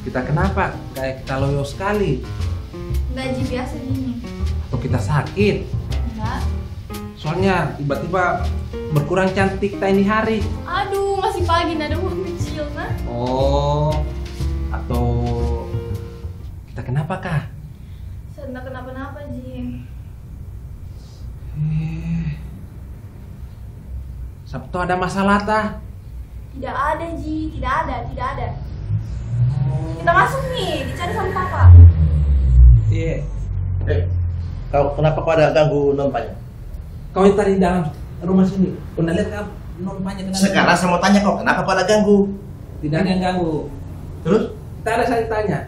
Kita kenapa? Kayak kita loyo sekali. Enggak Ji, biasa gini. Atau kita sakit? Enggak. Soalnya tiba-tiba berkurang cantik kita ini hari. Aduh, masih pagi, nggak ada uang kecil nah. Oh, atau kita kenapa kah? Saya nggak kenapa-napa Ji. Sabtu ada masalah tah? Tidak ada Ji, tidak ada. Kita masuk nih, dicari sama papa. Iya. Kau kenapa kau ada ganggu nonpanya? Kau yang tadi dalam rumah sini, pernah lihat kau nonpanya kenapa? Sekarang saya mau tanya kau, kenapa kau ada ganggu? Tidak ada yang ganggu. Terus? Kita ada saya tanya.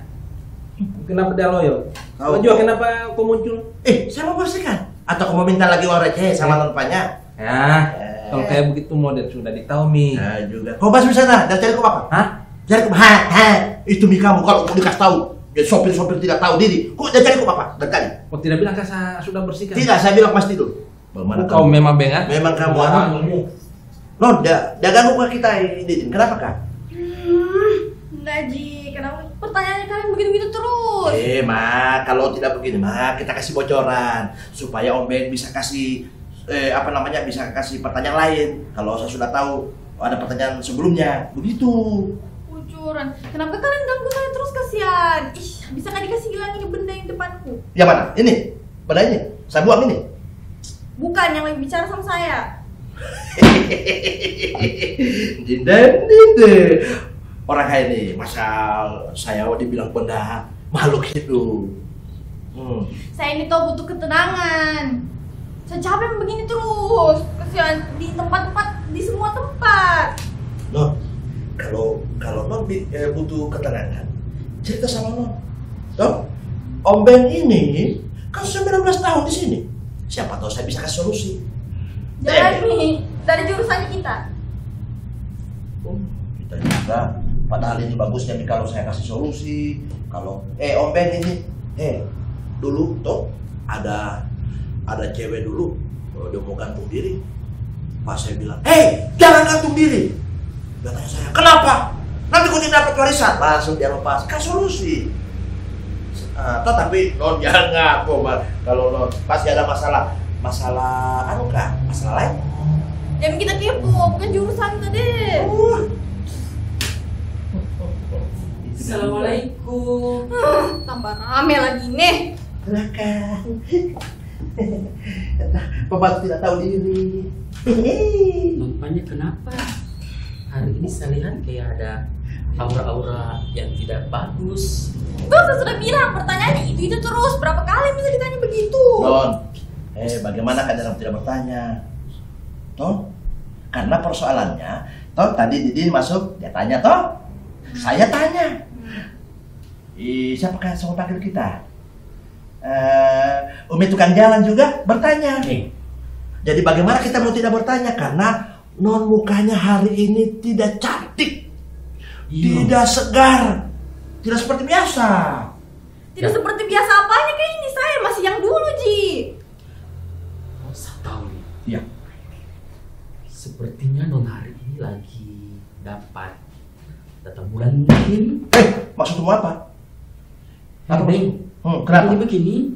Kenapa dia loyo? Kau Kau juga kenapa kau muncul? saya mau bersihkan. Atau kau mau minta lagi uang receh sama nonpanya? Ya, kalau kayak begitu model sudah ditahu Mi. Nah juga. Kau bahas di sana dan cari kau apa? Hah? Cari kau itu Mi kamu kalau mau dikasih tahu. Dia sopir tidak tahu diri. Kok dia cari kau apa? Dan tadi. Kau tidak bilang kan saya sudah bersihkan? Tidak, saya bilang pasti dulu. Bagaimana Kau memang bengat? Memang kamu anak. Non, dia ganggu ke kita ini. Kenapa kak? Enggak Ji, kenapa? Pertanyaannya kalian begitu-begitu terus. Mak, kalau tidak begini, Mak, kita kasih bocoran supaya Om Ben bisa kasih bisa kasih pertanyaan lain. Kalau saya sudah tahu ada pertanyaan sebelumnya, begitu. Kucuran. Kenapa kalian ganggu saya terus, kasihan? Ih, bisa nggak dikasih hilang ini benda yang depanku? Yang mana? Ini, benda ini. Saya buang ini. Bukan, yang lagi bicara sama saya. Dinde. Orang kayak ini, masa saya dibilang benda makhluk itu. Saya ini tuh butuh ketenangan. Saya capek begini terus. Kasihan di tempat-tempat, di semua tempat. Non, kalau Non butuh ketenangan, cerita sama Non. Toh, Om Ben ini kan 19 tahun di sini. Siapa tahu saya bisa kasih solusi. Jangan nih, dari jurusannya kita. Kita juga. Padahal ini bagusnya nih kalau saya kasih solusi. Kalau Om Ben ini, dulu tuh ada cewek dulu, dia mau gantung diri. Pas saya bilang, jangan gantung diri. Dia tanya saya, kenapa? Nanti kau tidak dapat warisan. Langsung dia lepas, kasih solusi. Tapi Non jangan kok, kalau Non pasti ada masalah lain. Jangan kita kepo, bukan jurusan kita deh. Assalamualaikum. Tambah rame lagi nih. Silakan. Pembantu tidak tahu diri. Nonpanya kenapa? Hari ini saya lihat kayak ada aura-aura yang tidak bagus. Tuh, saya sudah bilang pertanyaannya itu terus. Berapa kali bisa ditanya begitu? Non, bagaimana kadang tidak bertanya? Toh, karena persoalannya, toh tadi Didin masuk, dia tanya toh, saya tanya. Siapa kan sama panggil kita? Umi tukang jalan juga bertanya. Jadi bagaimana kita mau tidak bertanya? Karena Non mukanya hari ini tidak cantik, tidak segar, tidak seperti biasa. Tidak seperti biasa apanya kayak ini, saya masih yang dulu Ji. Oh, saya tahu nih. Iya. Sepertinya Non hari ini lagi dapat datang bulan mungkin. Maksudmu apa? Apa Beng, kenapa? Begini.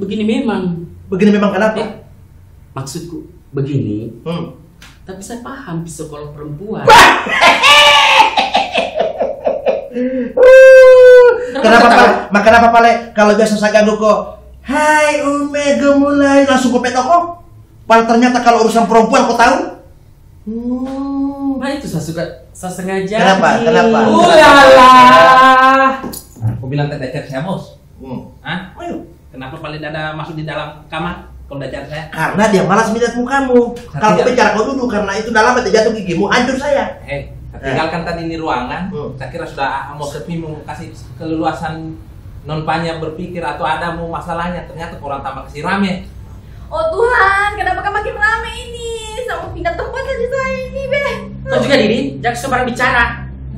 Begini memang. Begini memang kenapa? Maksudku begini. Tapi saya paham psikolog perempuan. Kenapa Pale? Kalau biasa saya ganggu kok, hai Ume gemulai, langsung kau petok kok. Padahal ternyata kalau urusan perempuan kau tahu? Nah itu saya sengaja. Kenapa? Uyalah. Aku bilang tidak cari saya bos. Hah? Ayo. Kenapa paling dada masuk di dalam kamar kalau udah cari saya? Karena dia malas melihat mukamu. Kalau kau bicara kau duduk, karena itu dalam hati jatuh gigimu, hancur saya. Tinggalkan tadi ini ruangan. Saya kira sudah mau sepi, mau kasih keleluasan nonpanya berpikir atau ada mau masalahnya. Ternyata kurang tambah kasih rame. Oh Tuhan, kenapa kan makin rame ini? Sama pindah tempat aja saya ini, Beh. Kau juga Didi, jangan sembarang bicara.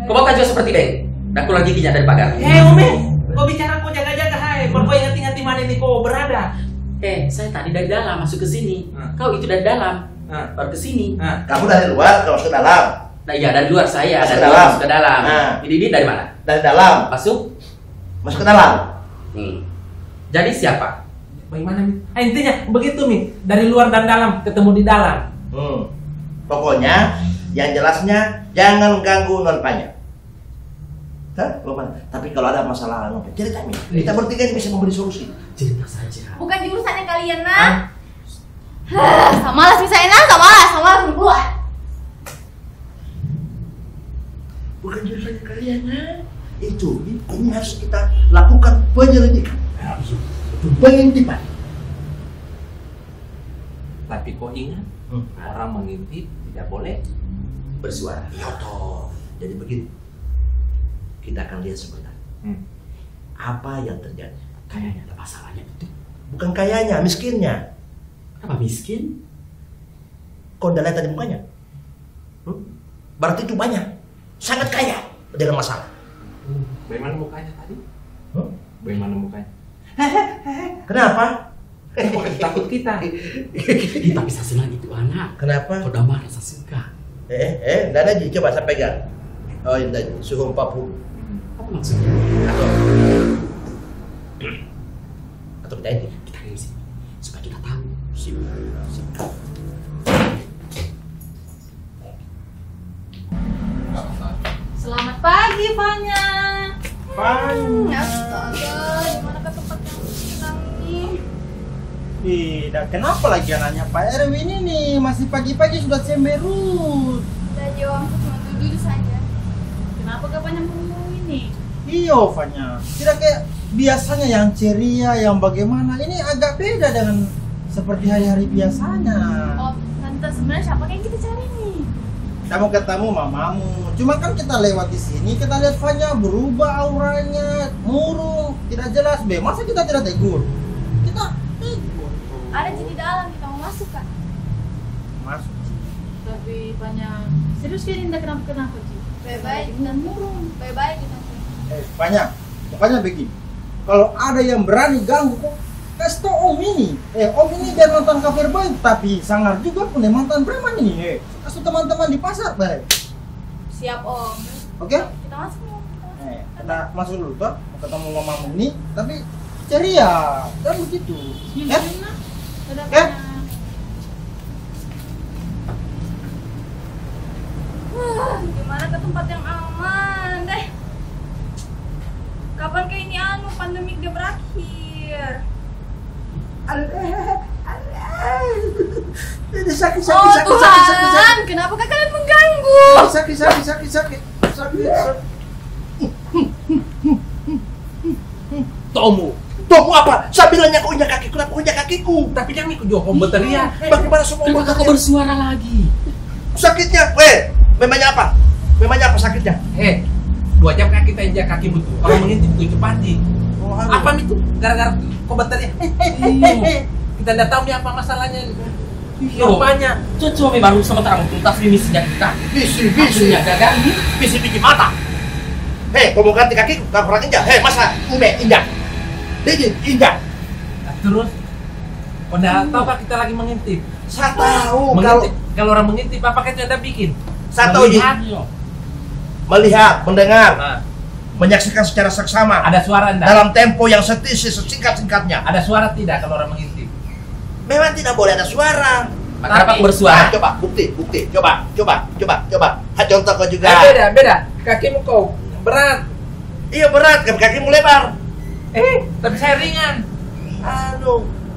Kau mau juga seperti Beng. Aku lagi giginya dari pagar. Ome, kau bicara kau jaga-jaga, hai. Kau ingat-ingat di mana ini kau berada. Saya tadi dari dalam masuk ke sini. Kau itu dari dalam, baru ke sini. Kamu dari luar, kau masuk ke dalam. Nah, iya dari luar saya, Masuk dari ke luar dalam. masuk ke dalam. Nah. Ini dari mana? Dari dalam Masuk. masuk ke dalam. Jadi siapa? Bagaimana Mi? Intinya begitu Mi, dari luar dan dalam ketemu di dalam. Pokoknya yang jelasnya jangan ganggu non Panya. Hah? Tapi kalau ada masalah cerita Mi. Kita bertiga ini bisa memberi solusi. Cerita saja. Bukan jurusannya kalian, nah. Sama lah misalnya, sama lah keluar. Bukan jurusannya kalian, nah. Itu ini harus kita lakukan penyelidikan, pengintipan. Tapi kok ingat, orang mengintip tidak boleh Bersuara. Iya toh. Jadi begini, kita akan lihat sebentar apa yang terjadi. Kayaknya ada masalahnya itu. Bukan kayanya, miskinnya. Apa miskin? Kau udah lihat tadi mukanya? Berarti itu banyak, sangat kaya dengan masalah. Bagaimana mukanya tadi? Huh? Bagaimana mukanya? Kenapa? Takut kita. Kita bisa senang itu anak. Kenapa? Kau udah marah saya suka. Dan aja coba saya pegang. Oh ini suhu 40. Apa maksudnya? Atau kita ini? Kita ini sih supaya kita tahu. Sip. Selamat pagi, Fanya. Fanya. Astaga, gimana ke tempat yang senang nih? Tidak, kenapa lagi anaknya Pak Erwin ini? Masih pagi-pagi sudah cemberut. Udah jawab cuma duduk saja. Kenapa gak banyak ngomong ini? Iyo, Fanya. Tidak kayak biasanya yang ceria, yang bagaimana. Ini agak beda dengan seperti hari-hari biasanya. Oh, tante, sebenarnya siapa yang kita cari nih? Kamu ketemu mamamu. Cuma kan kita lewat di sini, kita lihat Fanya berubah auranya, murung, tidak jelas. Masa kita tidak tegur? Kita tegur. Ada di dalam, kita mau masuk kan? Masuk. Tapi banyak serius dia tidak kenapa sih? Baik-baik dan murung, baik-baik kita. Fanya, pokoknya begini. Kalau ada yang berani ganggu kok, kasih tau Om ini. Om ini biar mantan kafir baik, tapi sangar juga punya mantan preman ini. Kasih teman-teman di pasar, baik. Siap, Om. Oke? Kita masuk nih. Kita masuk dulu toh, mau ketemu mamamu ini, tapi ceria, kan begitu. Ya? Ada Ya? Gimana ke tempat yang aman deh? Kapan kayak ini pandemik dia berakhir? Ini sakit. Oh Tuhan, kenapa kalian mengganggu? Sakit. Tomu apa? Saya bilangnya kau injak kakiku, kenapa kau injak kakiku? Tapi jangan ikut jawab berteriak. Bagaimana semua Kenapa kau bersuara lagi? sakitnya? Memangnya apa? Memangnya apa sakitnya? 2 jam kaki kita injak kaki betul. Kalau mengintip itu pasti. Apa itu? Gara-gara kau berteriak. Kita tidak tahu nih apa masalahnya. Rupanya Cocok baru sama terang tuntas ini sejak kita. Bisi. Maksudnya gagal ini. Bisi bikin mata. Kau mau ganti kakiku? Kau kurang injak? Masa? Injak. Injak. terus kau tidak tahu pak kita lagi mengintip. Saya tahu. Mengintip. Kalau orang mengintip apa kita tidak bikin? Saya tahu melihat, mendengar, menyaksikan secara seksama. Ada suara enggak? Dalam tempo yang sesingkat-singkatnya. Ada suara tidak kalau orang mengintip? Memang tidak boleh ada suara. Kenapa kau bersuara? Coba, bukti. Coba. Contoh kau juga. Beda. Kakimu kau berat. Iya berat, kakimu lebar. Tapi saya ringan.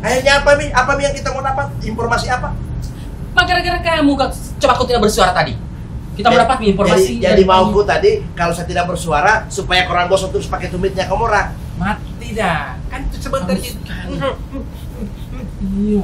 Akhirnya apa Mi? Apa Mi yang kita mau dapat? Informasi apa? Gara-gara kamu coba kau tidak bersuara tadi. Kita mendapat informasi. Jadi mauku tadi kalau saya tidak bersuara supaya koran bosan terus pakai tumitnya kamu orang. Mati dah. Kan itu sebentar gitu. Iya.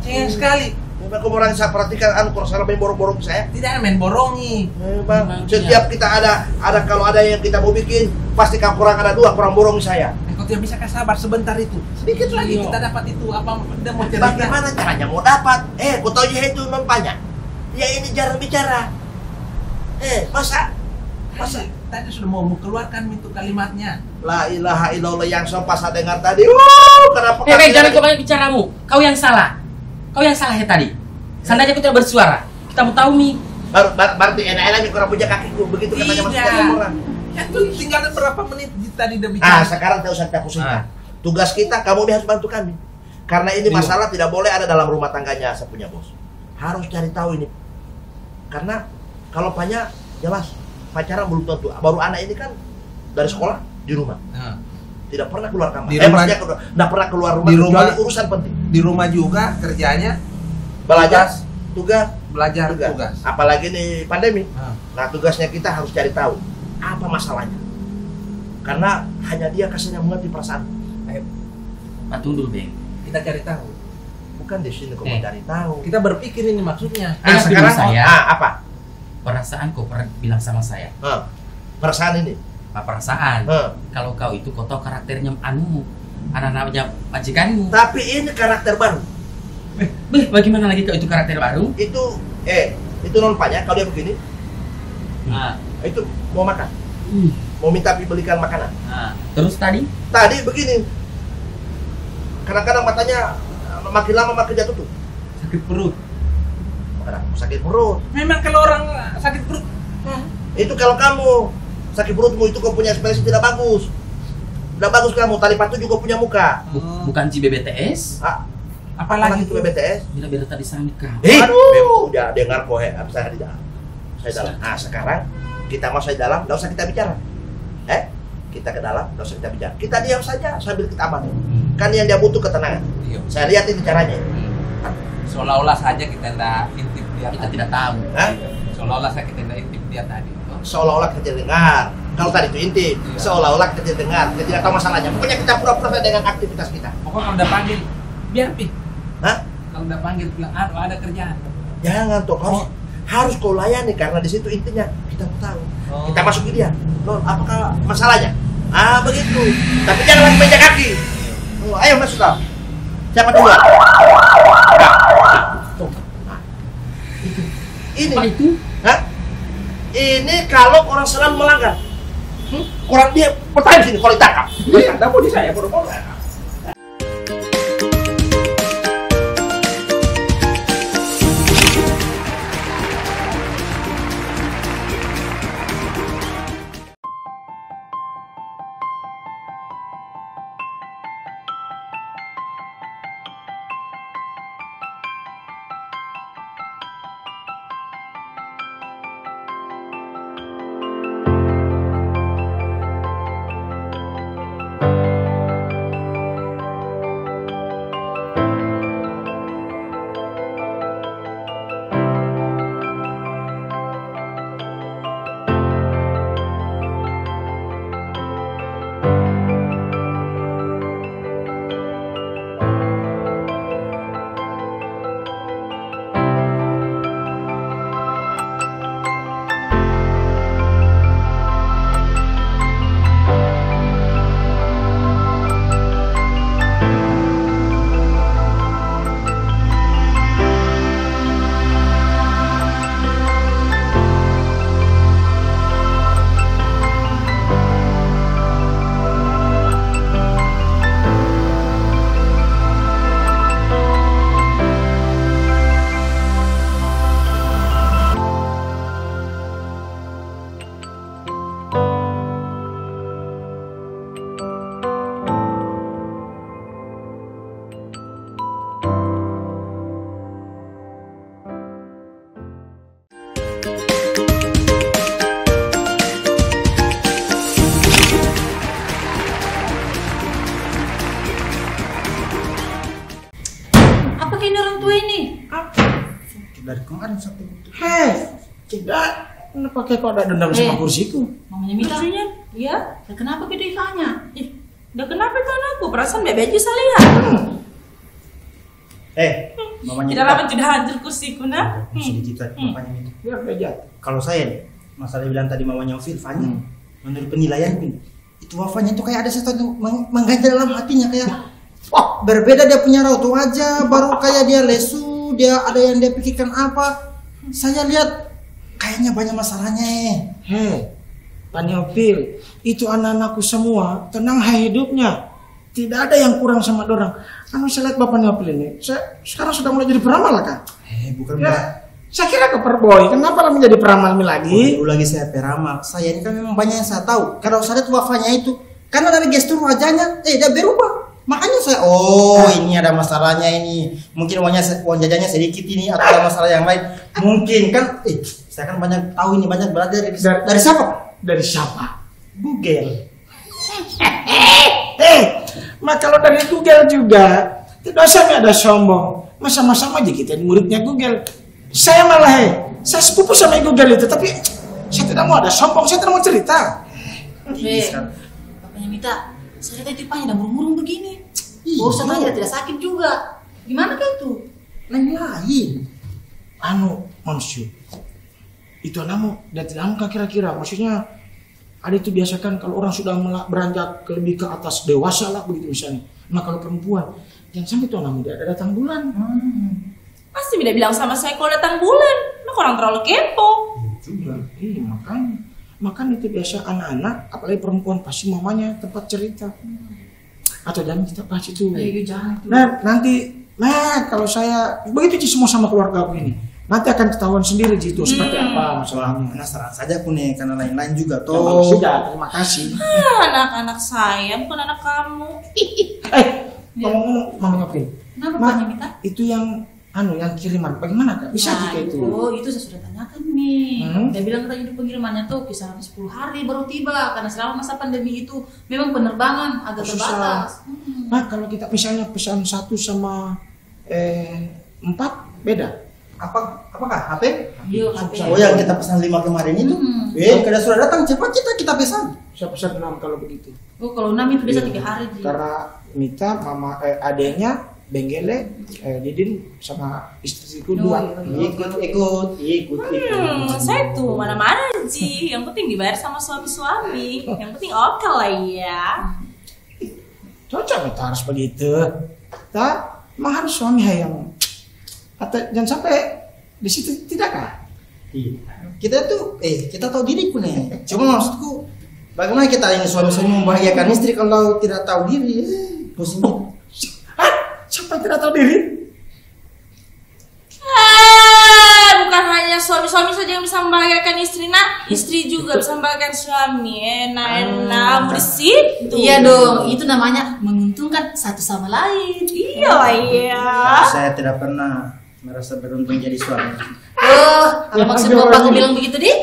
Sayang sekali. Memang kamu orang saya perhatikan kalau salah main borong-borong saya. Tidak main borongi. Bang, setiap kita ada kalau ada yang kita mau bikin pasti kurang ada 2 kurang borong saya. Kau tidak bisa sabar sebentar itu. Sedikit lagi kita dapat itu apa dia mau cerita. Bagaimana caranya mau dapat? Kau tahu ya itu non Panya. Ya ini jarang bicara. Masa tadi sudah mau keluarkan itu kalimatnya. La ilaha illallah yang pas saya dengar tadi. Kenapa? Jangan kau banyak bicaramu. Kau yang salah ya tadi. Seandainya kau tidak bersuara, Kita mau tahu nih. Berarti enak-enaknya kurang punya kakiku. Begitu katanya Mas Iya. orang. Ya tuh tinggal berapa menit tadi udah bicara. Sekarang tidak usah kita pusingkan. Tugas kita, kamu ini harus bantu kami. Karena ini masalah tidak boleh ada dalam rumah tangganya saya punya bos. Harus cari tahu ini. Karena kalau banyak, jelas pacaran belum tentu. Baru anak ini kan dari sekolah di rumah. Tidak pernah keluar kamar. Maksudnya tidak pernah keluar rumah. Di rumah kecuali urusan penting. Di rumah juga kerjanya Belajar, tugas. Apalagi nih pandemi. Nah tugasnya kita harus cari tahu apa masalahnya. Karena hanya dia kasih yang mengerti perasaan. Ayo, Pak tunggu dulu, Bang. kita cari tahu. Bukan di sini kok mau cari tahu. Kita berpikir ini maksudnya. Sekarang saya. Apa? Perasaan kau pernah bilang sama saya. Perasaan ini. Pak perasaan. Kalau kau itu kau tahu karakternya anak-anaknya majikanmu. Tapi ini karakter baru. Bagaimana lagi kau itu karakter baru? Itu nolpanya kalau dia begini. Itu mau makan. Mau minta belikan makanan. Terus tadi Begini. Kadang-kadang matanya makin lama makin dia tutup. sakit perut. Sakit perut. Memang kalau orang sakit perut. Itu kalau kamu sakit perutmu itu kau punya ekspresi tidak bagus. Tidak bagus kamu. Tali patu juga punya muka. Bukan CBBTS. Apalagi itu BTS? Bila tadi sangka. Udah dengar kok saya di dalam. Saya dalam. Sekarang kita mau saya dalam, enggak usah kita bicara. Kita ke dalam, enggak usah kita bicara. Kita diam saja sambil kita amati. Kan yang dia butuh ketenangan. Saya lihat ini caranya. Seolah-olah saja kita tidak intip dia. Kita tidak tahu. Seolah-olah saja kita tidak intip dia tadi. Seolah-olah kita tidak dengar. Kalau tadi itu intip, seolah-olah kita tidak dengar. Kita tidak tahu masalahnya. Pokoknya kita pura-pura dengan aktivitas kita. Pokoknya kalau udah panggil, biar pi. Kalau udah panggil bilang, ada kerjaan. Jangan tuh, harus kau layani karena di situ intinya kita mau tahu. Kita masukin dia. Loh, apakah masalahnya? Begitu. Tapi jangan lagi meja kaki. Ayo masuk kau. Siapa duluan? Ini. Apa itu? Ini kalau orang selam melanggar. Orang dia pertanyaan sini kalau ditangkap. Tidak mau di saya, bodoh. Dari kemarin satu. Tidak. Kenapa kok ada dendam sama kursiku? Mamanya Mita. Kursinya? Iya. Ya kenapa kita ditanya? Udah kenapa itu anakku? Perasaan bebe aja saya lihat. Mamanya Tidak lama tidak hancur kursiku nak. Sedikit mamanya Mita. Biar beda. Kalau saya nih, masalah bilang tadi mamanya Ovil, Fanya, menurut penilaianku, itu wafanya itu kayak ada sesuatu mengganjal dalam hatinya kayak berbeda dia punya raut wajah, baru kayak dia lesu, dia ada yang dia pikirkan apa. Saya lihat kayaknya banyak masalahnya. Tanya Opil, itu anak-anakku semua tenang hidupnya, tidak ada yang kurang sama dorang. Saya lihat bapaknya Opil ini, saya sekarang sudah mulai jadi peramal lah kan? Bukan ya. Saya kira keperboy, kenapa lah menjadi peramal lagi? Dulu lagi saya peramal. Saya ini kan memang banyak yang saya tahu. Kalau saya lihat wafanya itu, karena dari gestur wajahnya, dia berubah. Makanya saya, ini ada masalahnya ini. Mungkin uang jajannya sedikit ini atau ada masalah yang lain. Mungkin kan, saya kan banyak tahu ini, banyak belajar dari siapa? Dari siapa? Google. Maka kalau dari Google juga, tidak usah ada sombong. Sama-sama aja kita muridnya Google. Saya malah saya sepupu sama Google itu, tapi saya tidak mau ada sombong, saya tidak mau cerita. Bapaknya Mita, saya tadi panya dan murung-murung begini. Bosan aja, tidak sakit juga. Gimana kayak itu? Lain. Manusia. Itu anakmu, dan tidak angka kira-kira. Maksudnya, ada itu biasakan kalau orang sudah beranjak lebih ke atas dewasa lah begitu misalnya. Nah kalau perempuan, jangan sampai itu anakmu dia ada datang bulan. Pasti tidak bilang sama saya kalau datang bulan. Nah, orang terlalu kepo. Iya, makanya itu biasa anak-anak, apalagi perempuan pasti mamanya tempat cerita. Atau jangan kita bahas itu. Ayo jangan. Nanti kalau saya begitu sih semua sama keluarga aku ini. Nanti akan ketahuan sendiri gitu seperti apa masalahnya. Penasaran saja aku nih, karena lain-lain juga Sudah, terima kasih. Anak-anak saya, bukan anak kamu. Ngomong-ngomong, Mama ngapain? Kenapa Bapaknya Mita? Itu yang yang kiriman, bagaimana Kak? Bisa jika itu? Itu saya sudah tanyakan nih. Dia bilang katanya itu pengirimannya tuh kisaran 10 hari baru tiba, karena selama masa pandemi itu memang penerbangan agak terbatas. Nah kalau kita misalnya pesan 1 sama 4 beda. Apakah HP? Iya, HP. Oh yang kita pesan 5 kemarin itu? Kada sudah datang, cepat kita pesan. Saya pesan 6 kalau begitu. Oh kalau 6 itu bisa 3 hari. Karena Mita, mama adenya, Benggele, Didin sama istriku 2. Ikut. Saya tuh mana-mana Ji. Yang penting dibayar sama suami-suami. Yang penting oke lah ya. Cocok kita harus begitu. Emang harus suami yang atau jangan sampai di situ tidakkah? Iya. Kita tahu diriku nih. Cuma maksudku, bagaimana kita ini suami-suami membahagiakan istri kalau tidak tahu diri? Pusing gitu. Siapa tidak tahu diri? Bukan hanya suami-suami saja yang bisa membahagiakan istri, istri juga bisa membahagiakan suami. Enak bersih. Iya dong, itu namanya menguntungkan satu sama lain. Iya. Saya tidak pernah merasa beruntung jadi suami. Apa maksud bapak bilang begitu di?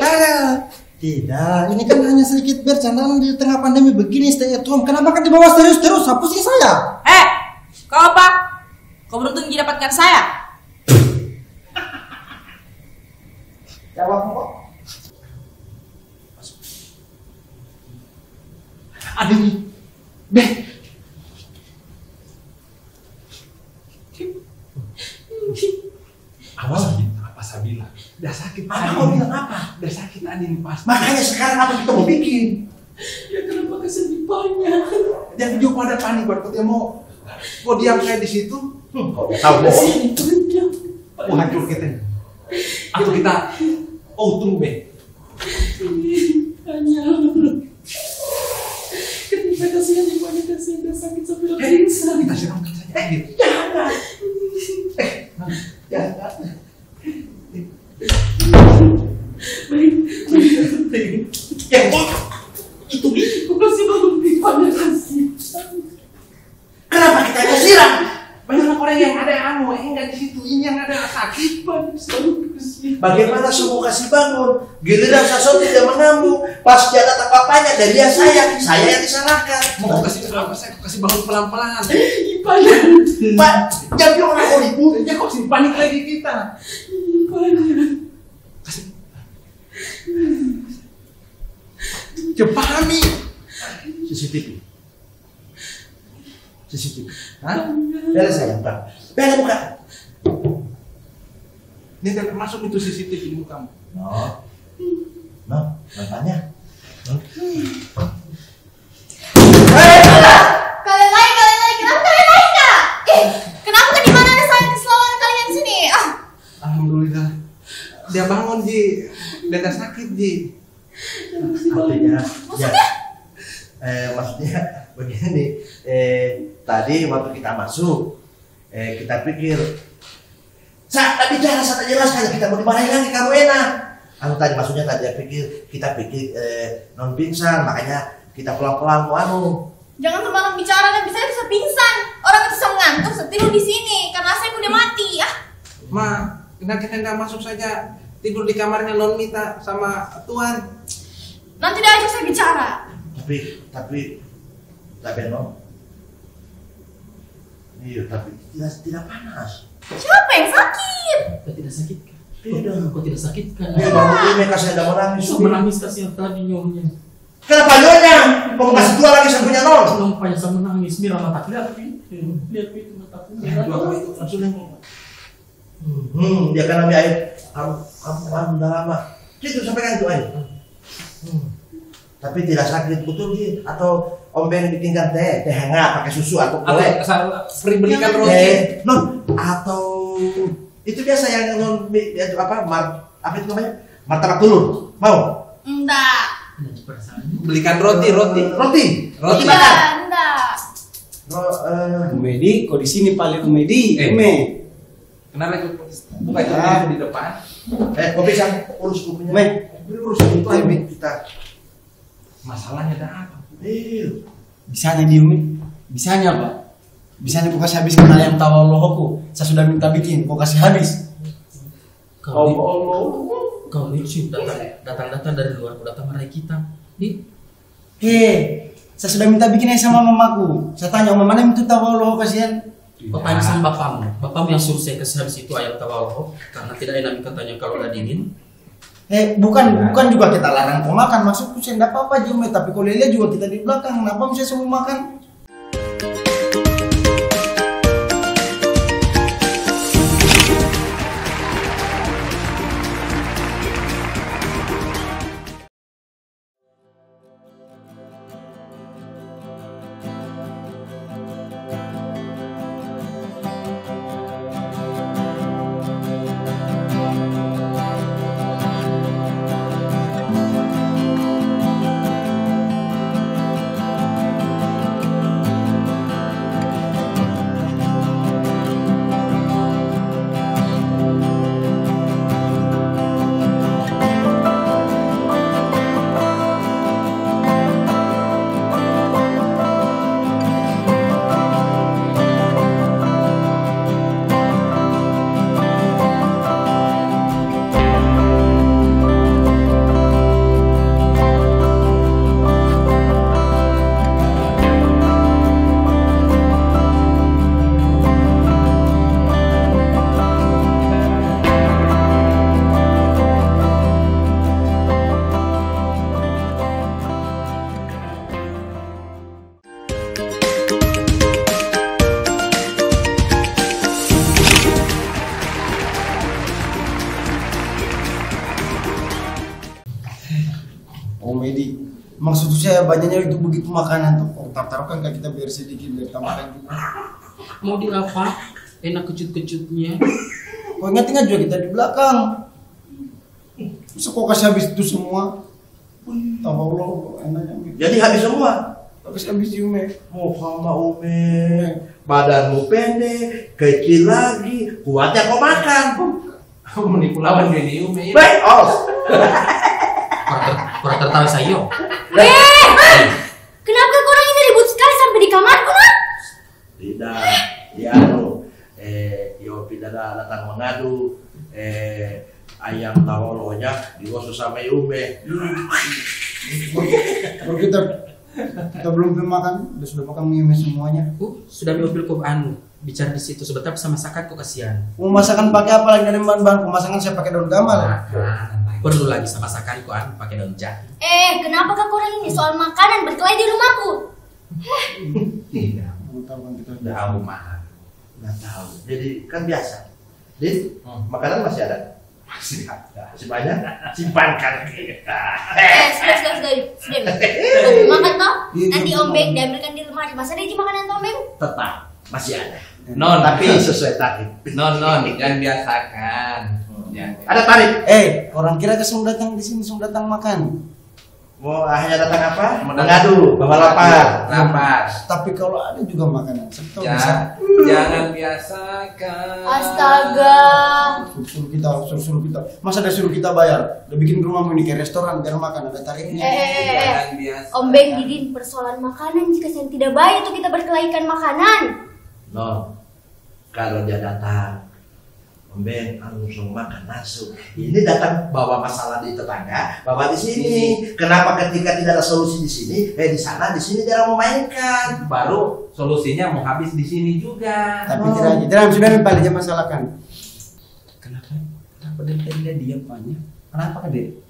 Tidak, ini kan hanya sedikit bercandaan di tengah pandemi begini, stay at home. Kenapa kan dibawa serius terus? Apa sih saya? Kau apa? Kau beruntung didapatkan saya? Jawab kok. Adik, Apa saya bilang? Udah sakit. Kau bilang apa? Udah sakit Adin pas. Makanya sekarang apa kita mau bikin? Ya kenapa kesini banyak? Dia video pada panik baru dia mau diam kayak di situ. Kau tahu Oh hancur kita. Atau kita tunggu be. Kenapa kasihan di mana kasihan dan sakit sampai pingsan? Kita siramkan saja. Jangan. Itu kasih bangun pipa kasih. Kenapa kita harus siram? Banyak orang yang ada enggak di situ. Ini yang ada sakit Bagaimana semua kasih bangun? Giliran Sason tidak mengamuk. Pas dia kata papanya dan dia saya yang disalahkan. Mau kasih bangun pelan-pelan. Pak, jangan bilang orang kau itu. Dia kok sih panik lagi kita. Pahami. CCTV. Bela saya buka. Bela buka. Ini termasuk itu CCTV di mukamu. Nampaknya. Kalian lain, kenapa kalian lain kak? Kenapa kan dimana ada saya keselawaan kalian di sini? Alhamdulillah. Dia bangun Ji. Dia tak sakit Ji. Artinya, maksudnya begini. Tadi waktu kita masuk, kita pikir Saya bicara, saya jelaskan, kita mau dimarahin lagi kamu enak. Anu tadi maksudnya tadi kita pikir non pingsan, makanya kita pelan-pelan anu. Jangan sembarang bicara, dan bisa pingsan. Orang itu bisa ngantuk tidur di sini karena saya udah mati ya. Ma, kenapa kita nggak masuk saja tidur di kamarnya Non Mita sama Tuan? Nanti dia ajak saya bicara. Tapi non. Iya, tapi tidak panas. Siapa yang sakit? Kau tidak sakit kan? Tidak. Kau tidak sakit kan? Iya, bangun ini kasih ada menangis. Bisa menangis kasihan tadi nyonya. Kenapa nyonya? Mau kasih tua lagi sampunya non? Nampaknya sama menangis, Mira mata lihat itu mataku. Dia kan ambil air. Kamu udah lama. Gitu sampai kan itu air. Tapi tidak sakit betul sih. Atau Om Ben bikinkan teh hangat pakai susu atau kue. Free belikan roti. Non, atau itu biasa yang non itu apa itu namanya? Martabak telur. Mau? Enggak. Belikan roti. Enggak. Komedi, kok di sini paling komedi. Kenapa itu buka itu di depan? Kopi sang urus kopinya. Urus itu aja kita. Masalahnya ada apa? Bisanya di Umi, bisanya Pak. Bisanya kok kasih habis kenal yang tawa lohoku. Saya sudah minta bikin, kok kasih habis. Kau lucu datang dari luar, kau datang marahi kita. Saya sudah minta bikin sama mamaku. Saya tanya, Om, mana itu tawa loho kasihan? Kau tanya sama bapakmu yang suruh saya kasih habis itu ayam tawar karena tidak enak katanya kalau udah dingin. Bukan juga kita larang kau makan, maksudku saya enggak apa-apa Jume, tapi kalau lihat juga kita di belakang, kenapa bisa semua makan? Komedi, maksud saya banyaknya itu begitu makanan tuh, taruhkan kan kita biar sedikit biar kita makan juga. Mau di apa? Enak kecut-kecutnya. Kau ingat juga kita di belakang. Bisa kau kasih habis itu semua. Tahu Allah enaknya. Jadi habis semua. Habis Jume. Sama Ume, badanmu pendek, kecil lagi, kuatnya kau makan. Aku menipu lawan dia Ume. Baik, Kurang tertawa saya. Kenapa orang ini ribut sekali sampai di kamarku, Nak? Tidak, ya yo tidak datang mengadu, ayam tawolonya digosok sama Ume. Kalau kita belum makan, sudah makan mie semuanya. Sudah mobil kok bicara di situ sebentar bisa masakan kok kasihan. Mau masakan pakai apa lagi dari bahan-bahan pemasakan saya pakai daun gamal. Perlu lagi sama masakan kok pakai daun jahe. Kenapa kak orang ini soal makanan berkelahi di rumahku? Tidak. Tahu mah, nggak tahu. Jadi kan biasa. Jadi makanan masih ada. Masih banyak. Simpankan. Sudah. Kamu makan toh? Nanti Om Beng diambilkan di lemari. Masa ada di makanan Om Beng? Tetap masih ada. Non, Tapi sesuai tarif. non, jangan biasakan. Ada tarif. Orang kira kesung datang di sini, datang makan. Mau hanya datang apa? Mengadu, bawa lapar. Lapar. Tapi kalau ada juga makanan, seperti bisa Jangan biasakan. Astaga. suruh kita. Masa ada suruh kita bayar? Udah bikin rumahmu ini kayak restoran biar makan ada tarifnya. Jangan biasa. Om Beng, Didin, persoalan makanan jika saya tidak baik itu kita berkelaikan makanan. No, kalau dia datang, Om Ben langsung makan masuk. Ini datang bawa masalah di tetangga, bawa di sini. Kenapa ketika tidak ada solusi di sini, di sana, di sini dia mau mainkan? Baru solusinya mau habis di sini juga. Tapi tidak sudah balik aja masalah kan. Kenapa dari tadi dia diam banyak? Kenapa kan Dek?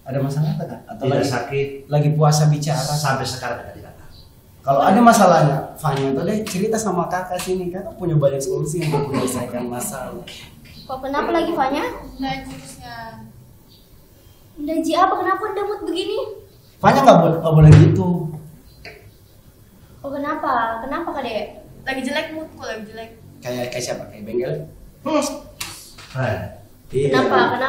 Ada masalah apa kan? Atau Tidak lagi sakit lagi puasa bicara? sampai sekarang tidak datang. Kalau ada masalahnya, Fanya tuh deh cerita sama kakak sini, kakak punya banyak solusi untuk menyelesaikan masalah. Kok kenapa lagi, Fanya? Ji apa? Kenapa anda mood begini? Fanya nggak boleh gitu. Oh kenapa? Kenapa Kak Dek? Lagi jelek moodku, lagi jelek. Kayak siapa? Kayak Bengkel? Kenapa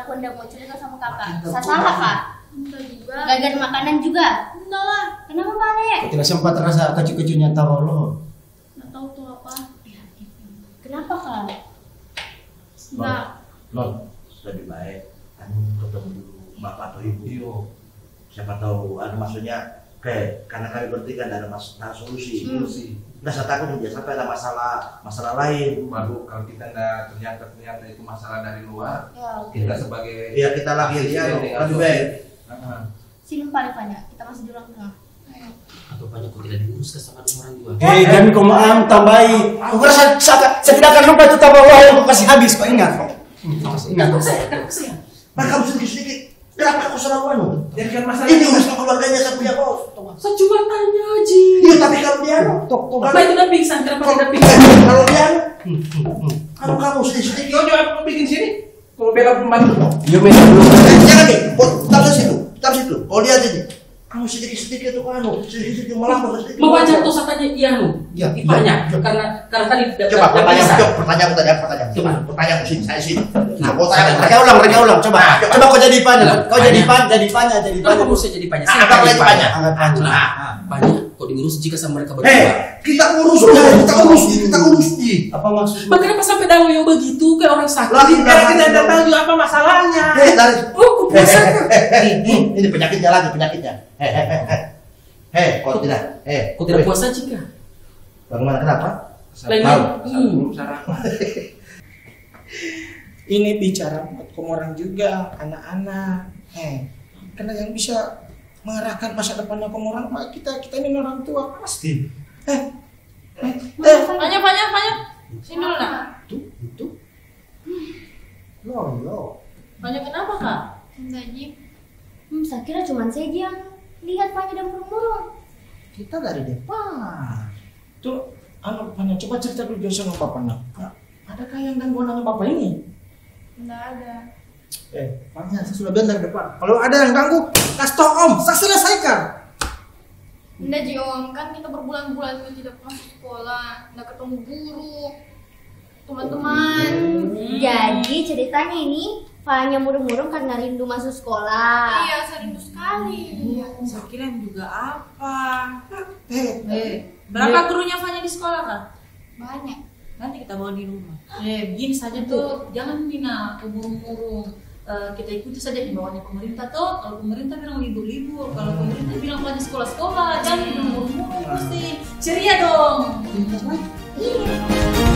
anda mau cerita sama kakak? Saya salah Kak? Enggak juga. Gara-gara makanan juga? Enggak lah. Kenapa Pak Dek? Tidak sempat rasa kecil-kecilnya tahu lo. Nggak tahu tuh apa. Kenapa Kak? Non, lebih baik ketemu dulu bapak atau ibu. Siapa tahu, maksudnya karena kami bertiga tidak ada solusi. Nggak saya takut dia sampai ada masalah lain. Baru kalau kita nggak ternyata itu masalah dari luar, kita sebagai Kita lagi dia lebih baik. Sini Pak Fanya, kita masih di ruang tengah. Atau banyak kok tidak diurus sama orang juga. Kami kau mau tambahi. Aku rasa saya tidak akan lupa itu tambah uang yang kasih habis. Kau ingat kok? Ingat kok saya. Pak kamu sedikit. Kenapa kau selalu jadikan masalah ini urusan keluarganya saya punya bos. Saya cuma tanya aja. Iya tapi kalau dia Apa itu udah pingsan? Kenapa tidak pingsan? kalau dia kalau kamu sedikit. Kau juga bikin sini. Kalau bela pembantu. Iya memang belum. Jangan nih. Taruh situ. Oh lihat ini. Kamu sedikit tuh sedikit malah sedikit. Mau baca tuh katanya iya nu. Iya. Ipanya karena tadi Coba pertanyaan sini saya sini. Reka ulang. Coba kau jadi Panya. Kau jadi Panya. Kenapa mesti jadi banyak? Angkat lagi Panya. Angkat Panya. Banyak kok diurus jika sama mereka berdua. Kita urus. Apa maksudnya? Kenapa sampai dalam yang begitu kayak orang sakit? Kita tidak tahu juga apa masalahnya. Ini penyakitnya. Kau tidak. Kok tidak puasa jika? Bagaimana kenapa? Lain. Sarapan. Ini bicara buat kamu orang juga, anak-anak. Karena yang bisa mengarahkan masa depannya kamu orang, kita ini orang tua pasti. Fanya. Sini dulu nak. Itu. Lo. Fanya kenapa Kak? Enggak Ji. Saya kira cuma saya yang lihat Fanya dan murung-murung. Kita dari depan. Tuh, Fanya, coba cerita dulu biar sama Bapak nak. Adakah yang gangguan anak Bapak ini? Enggak ada. Fanya, saya sudah bilang dari depan. Kalau ada yang ganggu, kasih tau Om, saya selesaikan. Enggak Ji Om, kan kita berbulan-bulan ini tidak masuk sekolah, enggak ketemu guru, teman-teman. Jadi ceritanya ini Fanya murung-murung karena rindu masuk sekolah. Iya, saya rindu sekali. Saya kira juga apa? Berapa krunya Fanya di sekolah Kak? Banyak. Nanti kita bawa di rumah. Begini saja tuh, jangan Nina murung-murung. Kita ikuti saja himbauannya pemerintah tuh. Kalau pemerintah bilang libur-libur, kalau pemerintah bilang Fanya sekolah-sekolah, jangan murung-murung pasti. Ceria dong. Iya.